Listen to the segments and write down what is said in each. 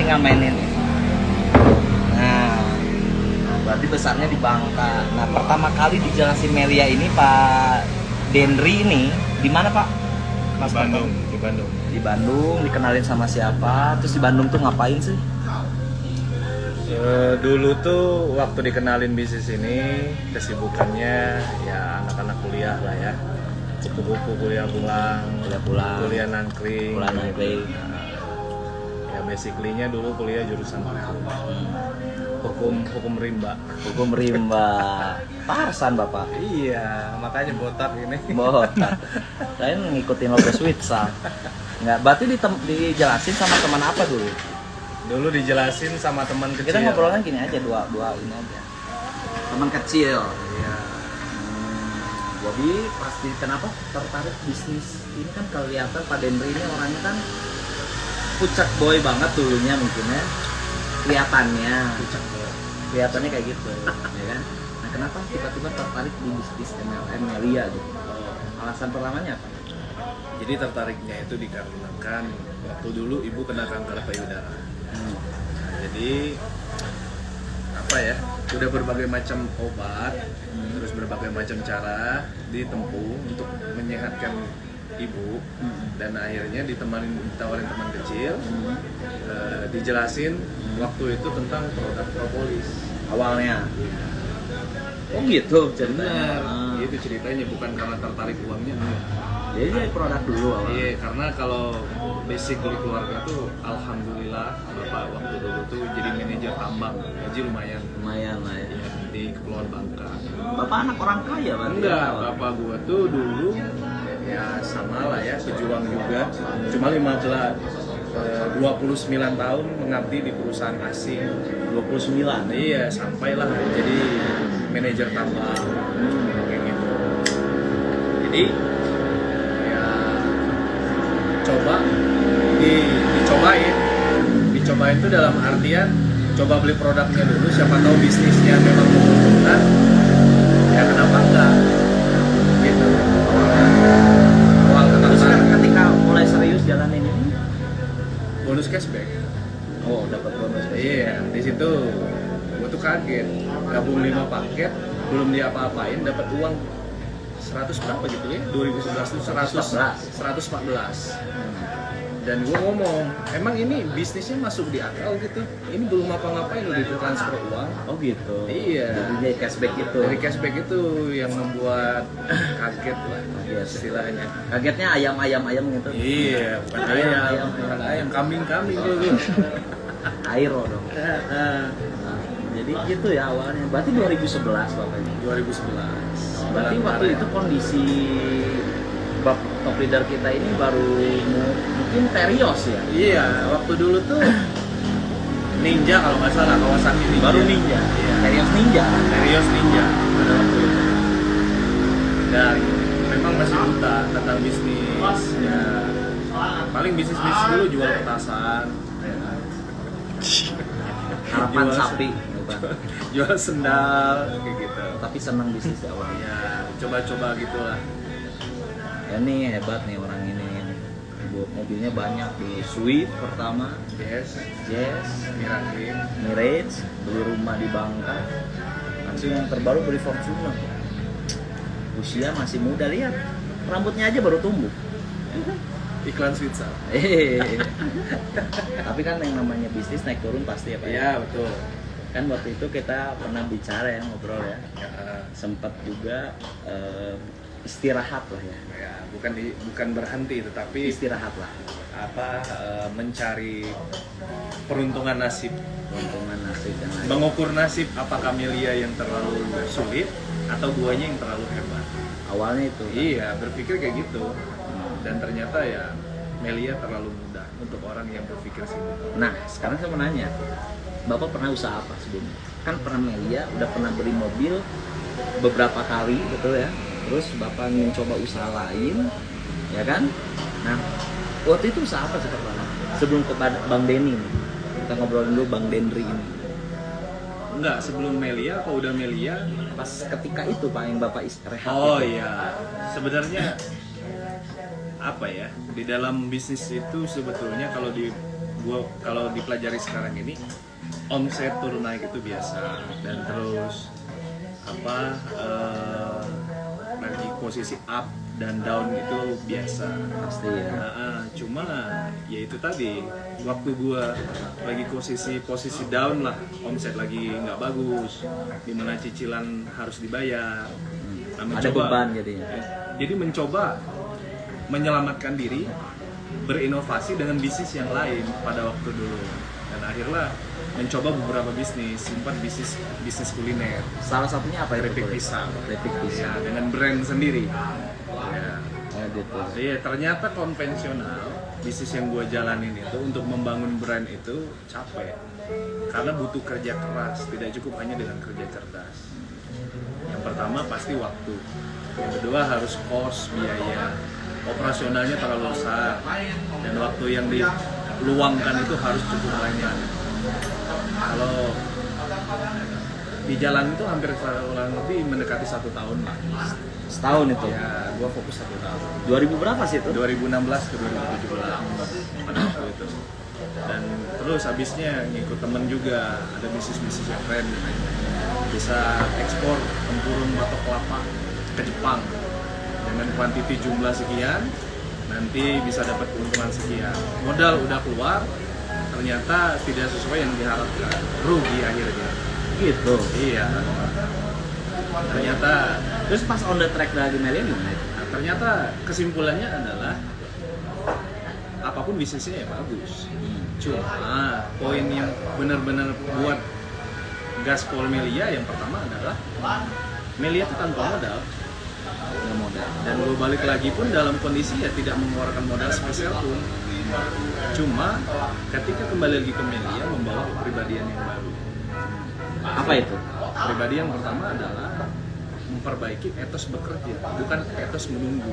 ngamain ini. Nah, berarti besarnya di Bangka. Nah, pertama kali dijelasin Melia ini Pak Dendri ini di mana Pak? Mas Bandung, di Bandung. Di Bandung, dikenalin sama siapa? Terus di Bandung tuh ngapain sih? Dulu tuh waktu dikenalin bisnis ini kesibukannya ya anak-anak kuliah lah ya. Kupu-kupu kuliah pulang, kuliah nangkring. Ya basically-nya dulu kuliah jurusan hukum rimba. Hukum rimba. Parsan Bapak. Iya, makanya botak ini. Botak. Saya ngikutin logo Switsa. Enggak, berarti dijelasin sama teman apa dulu? Dulu dijelasin sama teman kecil. Kita ngobrolnya gini aja, dua ini aja. Teman kecil. Iya. Jadi pasti kenapa tertarik bisnis ini kan kelihatan Pak Dendri ini orangnya kan pucak boy banget dulunya mungkin ya, kelihatannya Pucak boy. Kelihatannya kayak gitu ya kan. Nah kenapa tiba-tiba tertarik di bisnis MLM Melia gitu? Alasan pertamanya apa? Jadi tertariknya itu dikarenakan waktu dulu ibu kena kanker payudara. Jadi apa ya, udah berbagai macam obat, terus berbagai macam cara ditempuh untuk menyehatkan ibu, dan akhirnya ditawarin teman kecil, dijelasin waktu itu tentang produk propolis Awalnya. Oh gitu ceritanya. benar. Itu ceritanya, bukan karena tertarik uangnya. Jadi dari produk dulu awalnya. Iya, karena kalau basically keluarga tuh alhamdulillah bapak waktu dulu tuh jadi manajer tambang, gaji lumayan Lumayan lah ya. di Kepulauan Bangka. Bapak anak orang kaya berarti? Enggak, bapak gua tuh dulu ya sama lah ya, pejuang juga. Cuma 29 tahun mengabdi di perusahaan asing. 29. Iya, sampailah jadi manajer tambang kayak gitu. Jadi ya coba dicobain tuh dalam artian coba beli produknya dulu, siapa tahu bisnisnya memang menguntungkan, ya kenapa enggak gitu. Awal Terus kan ketakutan ketika mulai serius jalanin ini, bonus cashback. oh dapat bonus. Iya, di situ gua tuh kaget, gabung 5 paket belum diapa-apain dapat uang 100 berapa gitu ya, 2011 tuh 114. Dan gue ngomong, emang ini bisnisnya masuk di akal gitu, ini belum apa-ngapain udah ditransfer uang. Oh gitu. Iya. Jadi dari cashback itu. Dari cashback itu yang membuat kaget lah Iya, istilahnya. Kagetnya ayam gitu. Iya, bukan ayam, kambing dulu. Airo dong. Nah, jadi gitu ya awalnya. Berarti 2011 Bapak ini. 2011. Berarti waktu itu kondisi top leader kita ini baru mungkin Terios ya. Iya, waktu dulu tuh Ninja kalau nggak salah, kawasan ini Baru Ninja. Iya. Terios Ninja. Terios Ninja pada waktu itu. Dan memang masih buta tentang bisnis. Ya, paling bisnis dulu jual petasan, ya. Harapan Jual- sapi. jual sendal kayak gitu. Tapi senang bisnis awalnya. Ya, coba-coba gitulah. Ya nih hebat nih orang ini. Mobilnya banyak di Swift pertama, Yes, Jazz, Mirage. Mirage, beli rumah di Bangka. Langsung yang terbaru beli Fortuner. Usia masih muda, lihat rambutnya aja baru tumbuh. Iklan Switsa. Tapi kan yang namanya bisnis naik turun pasti ya Pak. Iya, betul. Kan waktu itu kita pernah bicara ya, ngobrol ya. Ya, Sempat juga istirahat lah ya. ya, bukan berhenti tetapi Istirahat lah. mencari peruntungan nasib, Keuntungan nasib yang lain. mengukur nasib apakah Melia yang terlalu sulit atau guanya yang terlalu hebat. Awalnya itu. Kan? Iya, berpikir kayak gitu. Dan ternyata ya Melia terlalu mudah untuk orang yang berpikir simpel. Nah, sekarang saya mau nanya, Bapak pernah usaha apa sebelumnya? Kan pernah Melia, udah pernah beli mobil beberapa kali, betul ya? Terus Bapak ingin coba usaha lain, ya kan? Nah, waktu itu usaha apa sih pertama? Sebelum ke Bang Denny nih, kita ngobrolin dulu Bang Dendri ini. Enggak, sebelum Melia apa udah Melia? Pas ketika itu Pak yang Bapak rehat Oh itu. iya, sebenarnya apa ya, di dalam bisnis itu sebetulnya kalau gua kalau dipelajari sekarang ini omset turun naik itu biasa, dan terus apa lagi posisi up dan down itu biasa. Pasti ya. Cuma ya itu tadi, waktu gua lagi posisi down lah, omset lagi nggak bagus, dimana cicilan harus dibayar. Nah, Ada beban jadinya. Jadi mencoba menyelamatkan diri, berinovasi dengan bisnis yang lain pada waktu dulu, dan akhirnya mencoba beberapa bisnis, sempat bisnis kuliner. Salah satunya apa itu? Keripik pisang. Keripik pisang. Ya, dengan brand sendiri. Ya. Oh gitu. Iya, ternyata konvensional bisnis yang gue jalanin itu untuk membangun brand itu capek, karena butuh kerja keras, tidak cukup hanya dengan kerja cerdas. Yang pertama pasti waktu, yang kedua harus cost, biaya operasionalnya terlalu besar, dan waktu yang diluangkan itu harus cukup banyak. Kalau di jalan itu hampir kurang lebih mendekati 1 tahun lah. Setahun itu. Ya, gua fokus 1 tahun. 2000 berapa sih itu? 2016 ke 2017 pada waktu itu. Dan terus habisnya ngikut temen juga, ada bisnis yang keren, bisa ekspor tempurung batok kelapa ke Jepang dengan kuantiti jumlah sekian, nanti bisa dapat keuntungan sekian. Modal udah keluar, ternyata tidak sesuai yang diharapkan, rugi akhirnya. Gitu. Iya. Ternyata Terus pas on the track lagi Melia gimana itu? Nah, ternyata kesimpulannya adalah apapun bisnisnya ya bagus. Cuma poin yang benar-benar buat gaspol Melia yang pertama adalah Melia itu tanpa modal. Nggak modal. Dan gue balik lagi pun dalam kondisi ya tidak mengeluarkan modal spesial pun. Cuma ketika kembali lagi ke Melia membawa kepribadian yang baru. Apa itu? Pribadi yang pertama adalah memperbaiki etos bekerja, bukan etos menunggu.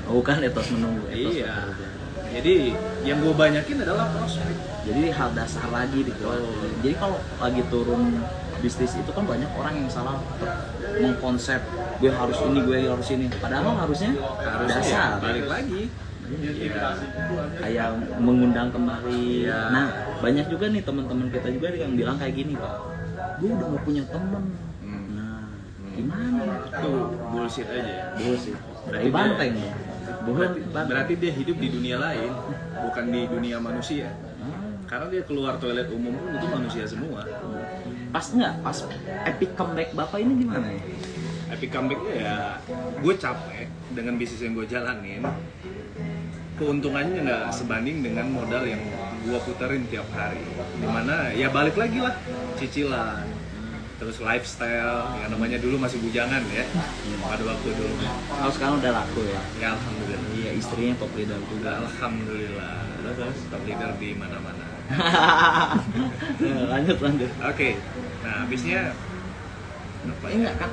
Oh, bukan etos menunggu. Etos Iya. bekerja. Jadi yang gue banyakin adalah prospek. Jadi hal dasar lagi dikuatin. Jadi kalau lagi turun bisnis itu kan banyak orang yang salah mengkonsep gue harus ini. Padahal harusnya Harusnya dasar. ya, balik lagi. Iya. Kayak mengundang kembali. Iya. Nah, banyak juga nih teman-teman kita juga yang bilang kayak gini, Pak. Gue udah gak punya temen. Nah, gimana? Itu bullshit aja ya. Bullshit. Berarti Banteng dia- dong. Berarti dia hidup di dunia lain, bukan di dunia manusia. Karena dia keluar toilet umum pun itu manusia semua. Pas nggak? Pas epic comeback Bapak ini gimana ya? Epic comebacknya ya, gue capek dengan bisnis yang gue jalanin. Keuntungannya nggak sebanding dengan modal yang gue puterin tiap hari. Dimana ya balik lagi lah, cicilan, terus lifestyle, yang namanya dulu masih bujangan ya, pada waktu dulu. Kalau sekarang udah laku ya? Ya alhamdulillah. Iya, istrinya top leader juga. Alhamdulillah. Terus top leader di mana-mana. lanjut. Oke. Nah, habisnya apa Ini nggak kan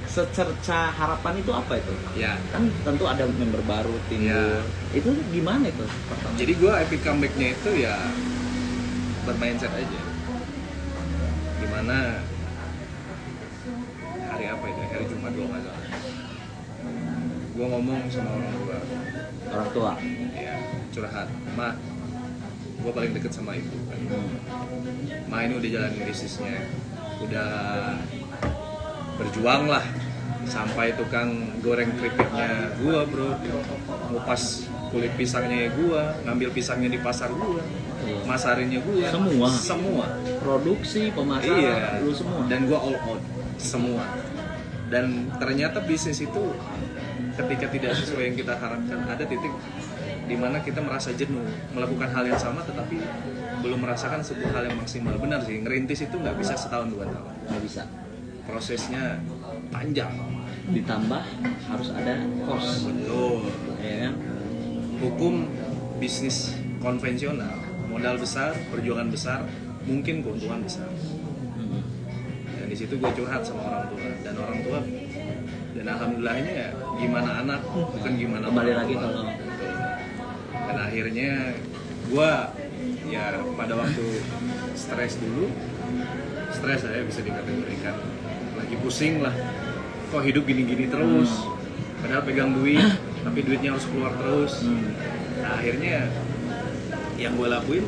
secerca harapan itu apa itu? ya? Kan tentu ada member baru timbul. Ya. Itu gimana itu pertama? Jadi gue epic comebacknya itu ya bermindset aja. Dimana hari apa itu? Hari Jumat kalau nggak salah. Gue ngomong sama Orang tua. ya curhat, Ma, gue paling deket sama ibu kan. Ma ini udah jalanin bisnisnya, udah berjuang lah sampai tukang goreng keripiknya gue bro, ngupas kulit pisangnya gue, ngambil pisangnya di pasar gue, masarinnya gue, semua Produksi, pemasaran, iya, lu semua. dan gue all out semua. Dan ternyata bisnis itu ketika tidak sesuai yang kita harapkan, ada titik di mana kita merasa jenuh melakukan hal yang sama tetapi belum merasakan sebuah hal yang maksimal. Benar sih, ngerintis itu nggak bisa setahun 2 tahun, Nggak bisa. prosesnya panjang. Ditambah harus ada cost. Betul. Ya kan? Hukum bisnis konvensional, modal besar, perjuangan besar, mungkin keuntungan besar. Dan di situ gue curhat sama orang tua, dan orang tua, dan alhamdulillahnya ya gimana anak, bukan gimana Kembali orang lagi tua. kalau Betul. Dan akhirnya gue ya pada waktu stres dulu, stres saya bisa dikategorikan lagi pusing lah, kok hidup gini-gini terus, padahal pegang duit tapi duitnya harus keluar terus. Nah, akhirnya yang gue lakuin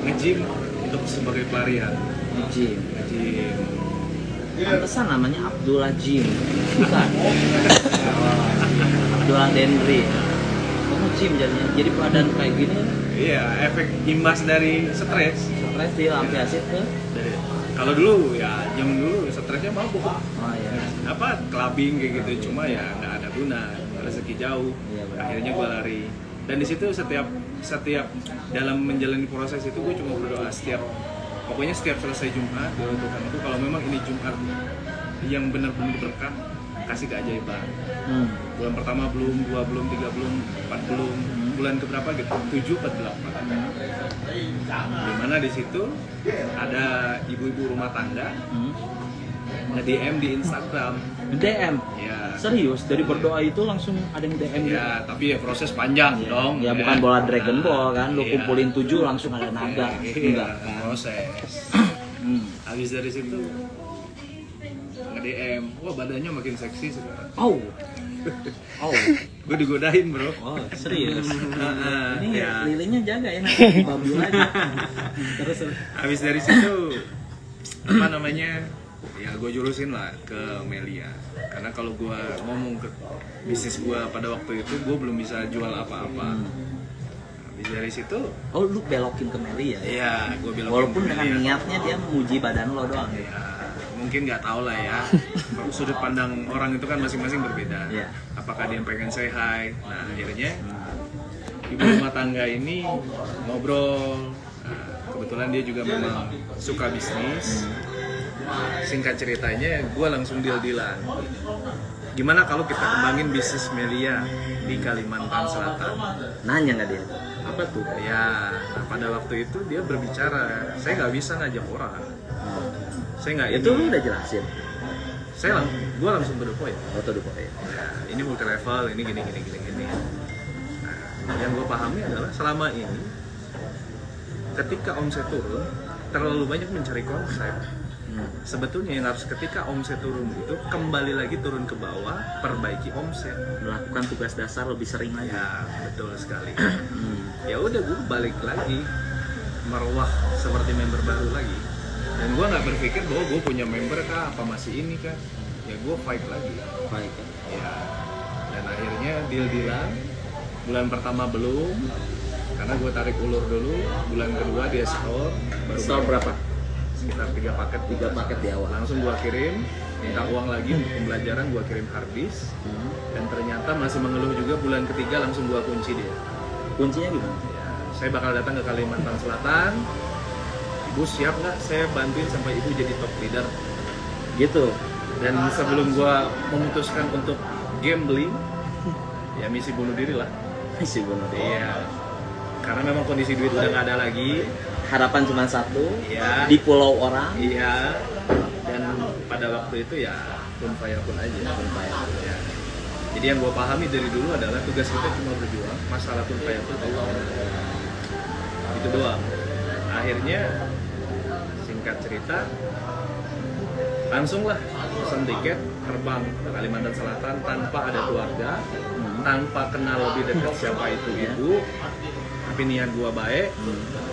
nge-gym untuk sebagai pelarian. Gym. Nge-gym. Pantesan namanya Abdullah Gym. Bukan. Abdullah Dendri. Oh, gym jadinya. Jadi badan kayak gini. Iya, efek imbas dari stres. Stres dia sampai asid ke. Kalau dulu ya zaman dulu stresnya mabuk. Oh iya. Apa clubbing kayak gitu, cuma ya nggak ada guna, rezeki jauh. Iya, benar. Akhirnya gue lari. Dan di situ setiap dalam menjalani proses itu gue cuma berdoa pokoknya setiap selesai Jumat doa untuk Tuhan itu kalau memang ini Jumat yang benar-benar berkah, kasih keajaiban. Bulan pertama belum, 2 belum, 3 belum, 4 belum, bulan keberapa gitu, 7, 4, 8. Dimana di situ ada ibu-ibu rumah tangga nge-DM di Instagram. DM. Ya. Serius dari berdoa itu langsung ada yang DM gitu? Ya, tapi ya proses panjang dong. Ya bukan bola Dragon Ball kan, lu Iya. kumpulin 7 langsung ada naga. Enggak Iya, kan? proses. Habis dari situ nge-DM, wah badannya makin seksi sekarang. Oh. Oh. Gue digodain bro. Oh, serius. Ini ya. lilinnya jaga ya, nanti babu lagi. Terus Habis dari situ apa namanya? Ya gue jurusin lah ke Melia. Karena kalau gue ngomong ke bisnis gue pada waktu itu, gue belum bisa jual apa-apa. Habis dari situ, oh lu belokin ke Meli ya? ya gue bilang Walaupun dengan niatnya dia memuji badan lo doang ya. ya mungkin nggak tahu lah ya. Sudut pandang orang itu kan masing-masing berbeda. Iya. Apakah dia pengen say hi? Nah akhirnya ibu rumah tangga ini ngobrol. Nah, kebetulan dia juga memang suka bisnis. Singkat ceritanya, gue langsung deal-dealan. Gimana kalau kita kembangin bisnis Melia di Kalimantan Selatan? Nanya nggak dia? Apa tuh? Ya, nah pada waktu itu dia berbicara, saya nggak bisa ngajak orang. Saya nggak Itu lu udah jelasin. Gue langsung berdoa ya. Oh, tuh ya. Ya, ini multi level, ini gini. Nah, yang gue pahami adalah selama ini ketika omset turun, terlalu banyak mencari konsep. Sebetulnya yang harus ketika omset turun itu kembali lagi turun ke bawah, perbaiki omset, Melakukan tugas dasar lebih sering lagi. ya betul sekali. Ya udah gue balik lagi meruah seperti member baru lagi, dan gue nggak berpikir bahwa gue punya member kah apa masih ini kah, ya gue fight lagi Baik. ya. Dan akhirnya deal-dealan. Bulan pertama belum, karena gue tarik ulur dulu. Bulan kedua dia store, baru Store berapa? sekitar 3 paket. 3 paket di awal. Langsung gua kirim, minta uang lagi untuk pembelajaran, gua kirim hard disk. Dan ternyata masih mengeluh juga. Bulan ketiga langsung gua kunci dia. Kuncinya gimana? Ya, saya bakal datang ke Kalimantan Selatan. Ibu siap nggak? Saya bantuin sampai ibu jadi top leader. Gitu. Dan sebelum gua memutuskan untuk gambling, ya misi bunuh diri lah. Masih benar. Iya. Karena memang kondisi duit udah nggak ada lagi. Harapan cuma satu. Iya. Di pulau orang. Iya. Dan pada waktu itu ya pun pun aja. Ya. Jadi yang gue pahami dari dulu adalah tugas kita cuma berjuang, masalah pun Allah. Itu doang. Akhirnya singkat cerita, langsunglah pesan tiket terbang ke Kalimantan Selatan tanpa ada keluarga, tanpa kenal lebih dekat siapa itu ibu. Tapi niat gua baik,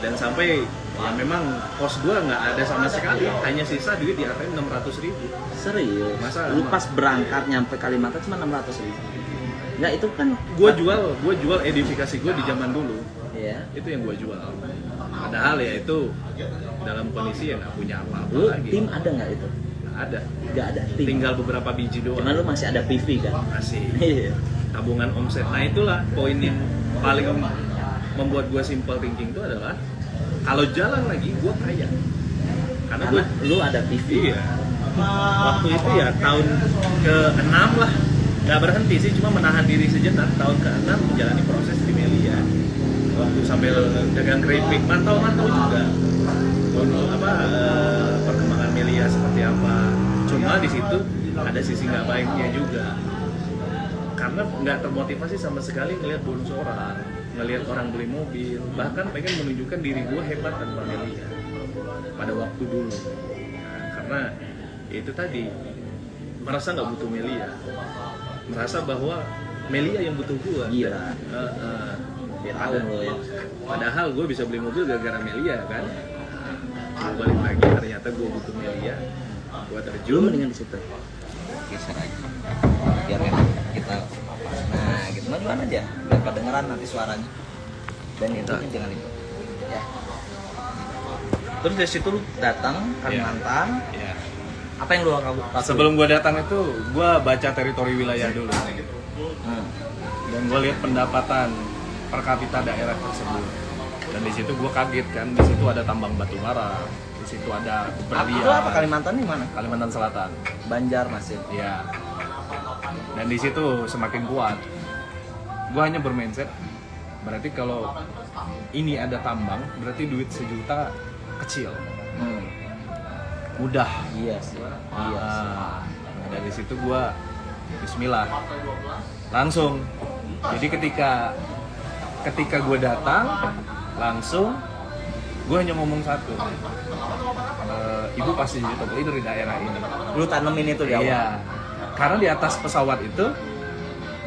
dan sampai ya memang pos gua nggak ada sama sekali, hanya sisa duit di ATM 600.000. Serius? Masa Lu pas berangkat nyampe Kalimantan cuma 600.000. Nggak, itu kan Gua jual edifikasi gua di zaman dulu. Iya. Itu yang gua jual. Padahal ya itu dalam kondisi yang nggak punya apa-apa Lu lagi. tim ada nggak itu? Nggak ada. Nggak ada tim. Tinggal beberapa biji doang. Cuman lu masih ada PV kan? Masih Iya. tabungan omset. Nah itulah poin yang paling membuat gua simple thinking itu adalah kalau jalan lagi gua kaya. Karena Karena lu ada PV. iya. Waktu itu ya tahun ke-6 lah. Nggak berhenti sih, cuma menahan diri sejenak. Tahun ke-6 menjalani proses di Melia. Waktu sambil dagang keripik, mantau-mantau juga. Perkembangan Melia seperti apa. Cuma di situ ada sisi nggak baiknya juga. Karena nggak termotivasi sama sekali ngelihat bonus orang, ngelihat orang beli mobil, bahkan pengen menunjukkan diri gue hebat tanpa Melia pada waktu dulu. Nah, karena ya itu tadi, merasa nggak butuh Melia, merasa bahwa Melia yang butuh gue. Gila. Dia tahu lo ya. Padahal gue bisa beli mobil gara-gara Melia kan. Gue balik lagi ternyata gue butuh Melia. Gue Lu terjun. mendingan di situ. Geser aja. Biar enak kita. Nah, gitu majuan aja. Biar kedengeran nanti suaranya. Dan itu jangan itu. Ya. Terus dari situ lu datang Kalimantan. Ya. Apa yang lu lakukan? Sebelum gue datang itu, gue baca teritori wilayah dulu. Dan gue lihat pendapatan per kapita daerah tersebut. Dan di situ gue kaget kan, di situ ada tambang batu bara, di situ ada Itu berlian. apa Kalimantan di mana? Kalimantan Selatan. Banjarmasin. Ya. Dan di situ semakin kuat. Gue hanya bermindset, berarti kalau ini ada tambang, berarti duit 1 juta kecil, mudah. Iya sih. Iya sih. Nah, dari situ gue Bismillah langsung. Jadi ketika gue datang langsung, gue hanya ngomong satu, ibu pasti jadi top leader di daerah ini. Lu tanemin itu di awal. Iya, karena di atas pesawat itu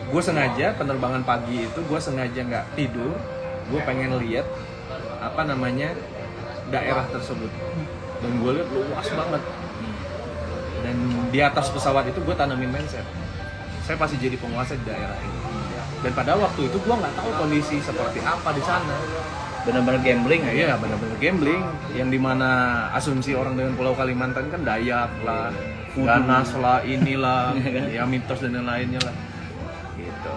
gue sengaja penerbangan pagi itu gue sengaja nggak tidur, gue pengen lihat apa namanya daerah tersebut, dan gue lihat luas banget. Dan di atas pesawat itu gue tanamin mindset, saya pasti jadi penguasa di daerah ini. Dan pada waktu itu gue nggak tahu kondisi seperti apa di sana. Benar-benar gambling ya? Iya, benar-benar gambling. Yang dimana asumsi orang dengan Pulau Kalimantan kan Dayak lah, ganas lah, inilah, ya mitos dan lainnya lah. Gitu.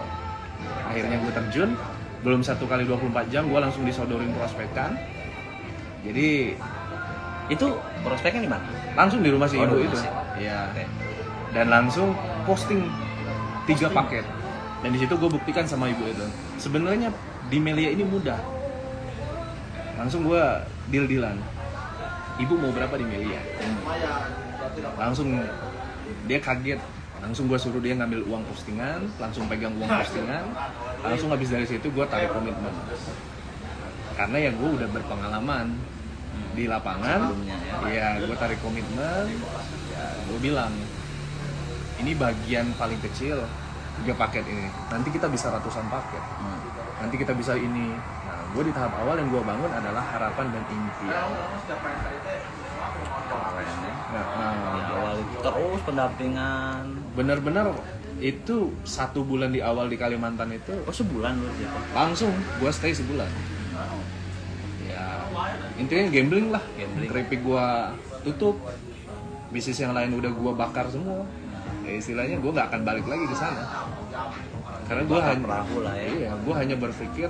Akhirnya gue terjun, belum 1 kali 24 jam gue langsung disodorin prospekan. Jadi Itu prospeknya di mana? langsung di rumah si Oh, ibu di itu. rumah sih. Iya. Oke. Dan langsung posting 3 paket. Dan di situ gue buktikan sama ibu itu, sebenarnya di Melia ini mudah. Langsung gue deal-dealan. Ibu mau berapa di Melia? Langsung dia kaget. Langsung gue suruh dia ngambil uang postingan, langsung pegang uang postingan. Langsung habis dari situ gue tarik komitmen. Karena ya gue udah berpengalaman di lapangan. Sebelumnya, ya. Iya, gue tarik komitmen. Ya, gue bilang, ini bagian paling kecil 3 paket ini. Nanti kita bisa ratusan paket. Nanti kita bisa ini. Nah, gue di tahap awal yang gue bangun adalah harapan dan impian. Keren ya. Nah, Di awal itu terus pendampingan. benar-benar itu 1 bulan di awal di Kalimantan itu Oh, sebulan lu di situ? langsung gue stay sebulan. Ya, intinya gambling lah. Gambling. Keripik gue tutup, bisnis yang lain udah gue bakar semua. Ya, istilahnya gue nggak akan balik lagi ke sana. Karena gue Bakar hanya perahu lah ya. Iya, gue hanya berpikir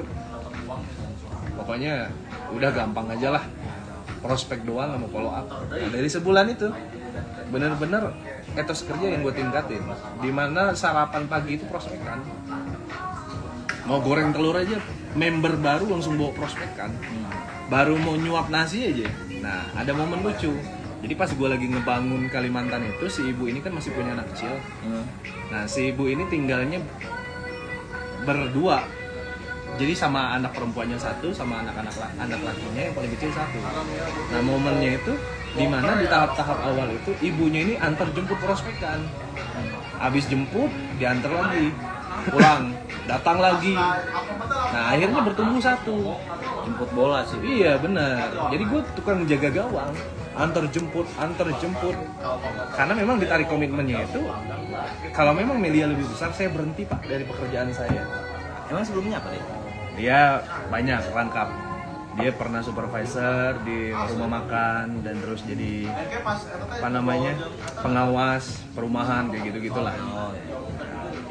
pokoknya udah gampang aja lah, prospek doang sama follow up. Nah, dari sebulan itu bener-bener etos kerja yang gue tingkatin, dimana sarapan pagi itu prospekan, mau goreng telur aja member baru langsung bawa prospekan, baru mau nyuap nasi aja. Nah, ada momen lucu. Jadi pas gue lagi ngebangun Kalimantan itu, si ibu ini kan masih punya anak kecil. Nah, si ibu ini tinggalnya berdua. Jadi sama anak perempuannya 1, sama anak lakinya yang paling kecil 1. Nah, momennya itu dimana di tahap-tahap awal itu ibunya ini antar jemput prospekan. Habis jemput, diantar lagi. Pulang, datang lagi. Nah, akhirnya bertumbuh 1. Jemput bola sih. Iya, benar. Jadi gue tukang jaga gawang. Antar jemput. Karena memang ditarik komitmennya itu, kalau memang Melia lebih besar, saya berhenti Pak dari pekerjaan saya. Emang sebelumnya apa deh? Dia banyak rangkap. Dia pernah supervisor di rumah makan dan terus jadi apa namanya pengawas perumahan kayak gitu-gitulah. Oh, iya.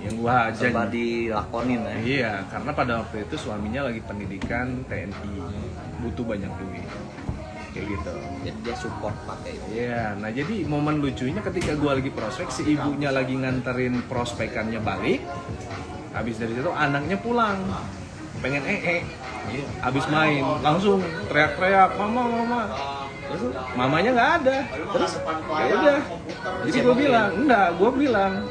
Yang gua aja. Coba dilakonin ya. Iya, karena pada waktu itu suaminya lagi pendidikan TNI, butuh banyak duit. Kayak gitu. Jadi dia support pakai itu. Iya, nah jadi momen lucunya ketika gua lagi prospek, si ibunya lagi nganterin prospekannya balik. Habis dari situ anaknya pulang, pengen Iya. habis main langsung teriak-teriak mama. Terus mamanya nggak ada. Terus ya udah. Jadi gue bilang,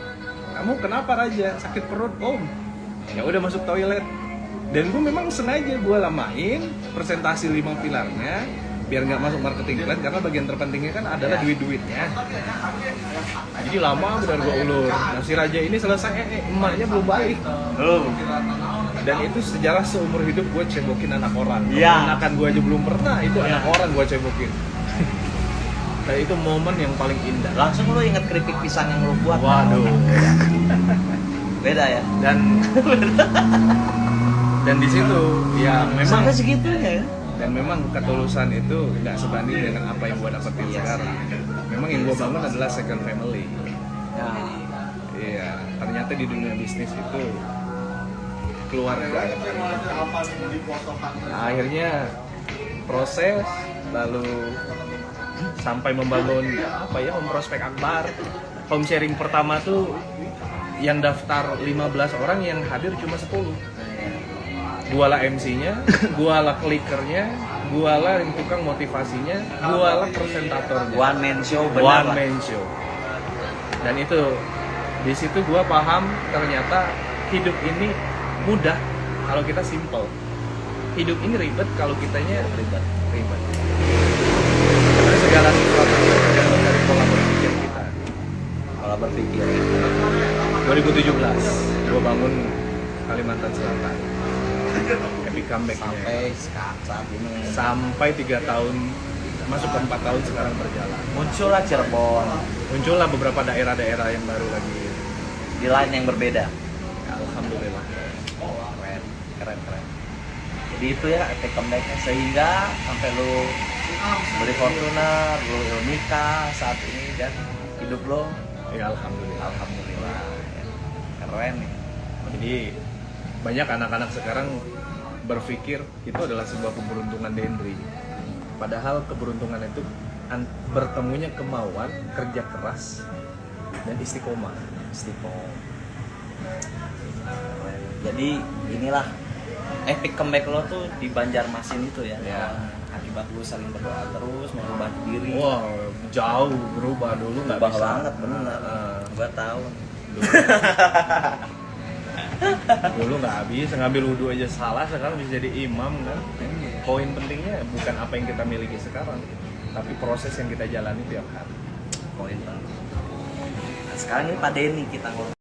kamu kenapa Raja? Sakit perut om? Ya udah masuk toilet. Dan gue memang sengaja gue lamain presentasi 5 pilarnya biar nggak masuk marketing plan, karena bagian terpentingnya kan adalah duit-duitnya. Jadi lama benar gue ulur. Nah si Raja ini selesai, emaknya belum balik. Dan itu sejarah seumur hidup gue cebokin anak orang. Iya. Ponakan gue aja belum pernah, itu Iya. anak orang gue cebokin. Nah itu momen yang paling indah. Langsung lu inget keripik pisang yang lu buat. Waduh. Beda ya. Dan di situ ya memang Sampai segitunya ya. dan memang ketulusan itu nggak sebanding dengan apa yang gue dapetin Iya. sekarang. Memang yang gue bangun adalah second family. Ya. Iya, ternyata di dunia bisnis itu keluarga. Nah, akhirnya proses lalu sampai membangun memprospek akbar. Home sharing pertama tuh yang daftar 15 orang, yang hadir cuma 10. Gualah MC-nya, gualah klikernya, gualah yang tukang motivasinya, gualah presentatornya. One man show benar One lah. man show. Dan itu di situ gua paham ternyata hidup ini mudah kalau kita simple. Hidup ini ribet kalau kitanya ribet. Karena segala sesuatu itu tergantung dari pola berpikir kita. Kalau berpikir 2017 gua bangun Kalimantan Selatan. Epic comeback sampai saat ini sampai 3 tahun, masuk ke 4 tahun sekarang berjalan. muncullah Cirebon Muncullah beberapa daerah-daerah yang baru lagi. di line yang berbeda. Alhamdulillah. Keren. Jadi itu ya epic comebacknya, sehingga sampai lu beli Fortuner, lu nikah saat ini, dan hidup lo Ya alhamdulillah. alhamdulillah ya. Keren nih. Jadi banyak anak-anak sekarang berpikir itu adalah sebuah keberuntungan Dendri. Padahal keberuntungan itu bertemunya kemauan, kerja keras, dan istiqomah. Jadi inilah epic comeback lo tuh di Banjarmasin itu ya. Ya. Akibat lu saling berdoa terus, merubah diri. Wah, jauh berubah. Dulu nggak Berubah bisa. banget, bener. Gua tahu. Dulu nggak bisa, ngambil wudhu aja salah, sekarang bisa jadi imam kan. Poin pentingnya bukan apa yang kita miliki sekarang, tapi proses yang kita jalani tiap hari. Poin banget. Nah, sekarang ini Pak Denny kita ngomong.